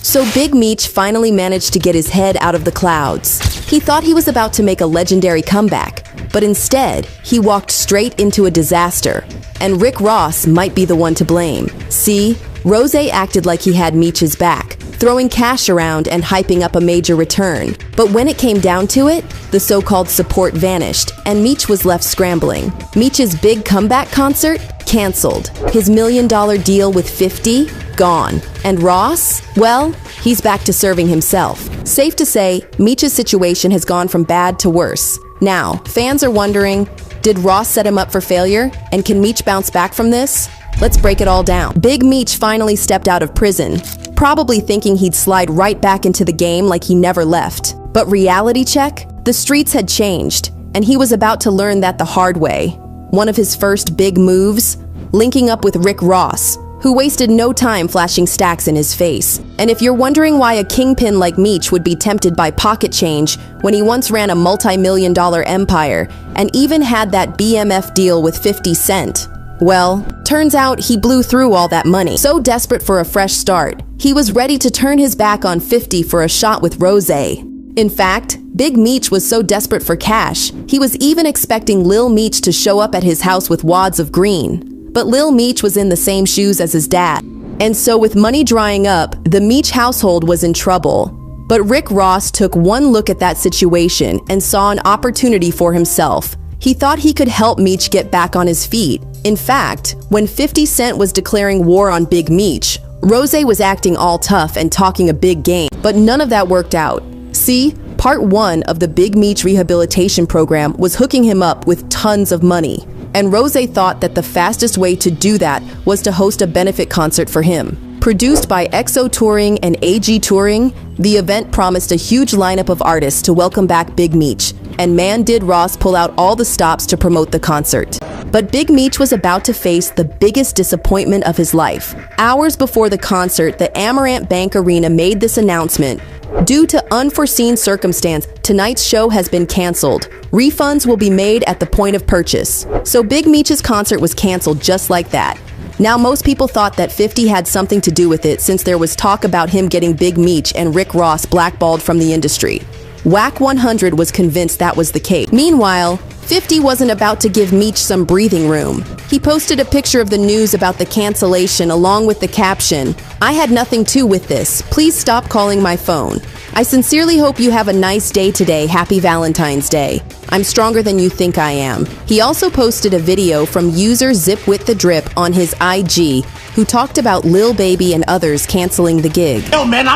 So Big Meech finally managed to get his head out of the clouds. He thought he was about to make a legendary comeback, but instead, he walked straight into a disaster. And Rick Ross might be the one to blame. See, Rose acted like he had Meech's back, throwing cash around and hyping up a major return. But when it came down to it, the so-called support vanished, and Meech was left scrambling. Meech's big comeback concert? Canceled. His $1 million deal with 50? Gone. And Ross? Well, he's back to serving himself. Safe to say, Meech's situation has gone from bad to worse. Now, fans are wondering, did Ross set him up for failure? And can Meech bounce back from this? Let's break it all down. Big Meech finally stepped out of prison, probably thinking he'd slide right back into the game like he never left. But reality check? The streets had changed, and he was about to learn that the hard way. One of his first big moves? Linking up with Rick Ross, who wasted no time flashing stacks in his face. And if you're wondering why a kingpin like Meech would be tempted by pocket change when he once ran a multi-million-dollar empire and even had that BMF deal with 50 Cent, well, turns out he blew through all that money. So desperate for a fresh start, he was ready to turn his back on 50 for a shot with Rose. In fact, Big Meech was so desperate for cash, he was even expecting Lil Meech to show up at his house with wads of green. But Lil Meech was in the same shoes as his dad. And so with money drying up, the Meech household was in trouble. But Rick Ross took one look at that situation and saw an opportunity for himself. He thought he could help Meech get back on his feet. In fact, when 50 Cent was declaring war on Big Meech, Rose was acting all tough and talking a big game. But none of that worked out. See, part 1 of the Big Meech rehabilitation program was hooking him up with tons of money. And Rose thought that the fastest way to do that was to host a benefit concert for him. Produced by XO Touring and AG Touring, the event promised a huge lineup of artists to welcome back Big Meech, and man did Ross pull out all the stops to promote the concert. But Big Meech was about to face the biggest disappointment of his life. Hours before the concert, the Amarant Bank Arena made this announcement. Due to unforeseen circumstance, tonight's show has been canceled. Refunds will be made at the point of purchase. So Big Meech's concert was canceled just like that. Now most people thought that 50 had something to do with it since there was talk about him getting Big Meech and Rick Ross blackballed from the industry. Whack 100 was convinced that was the case. Meanwhile, 50 wasn't about to give Meech some breathing room. He posted a picture of the news about the cancellation along with the caption, "I had nothing to with this. Please stop calling my phone. I sincerely hope you have a nice day today. Happy Valentine's Day. I'm stronger than you think I am." He also posted a video from user Zip with the Drip on his IG, who talked about Lil Baby and others canceling the gig. Yo, man,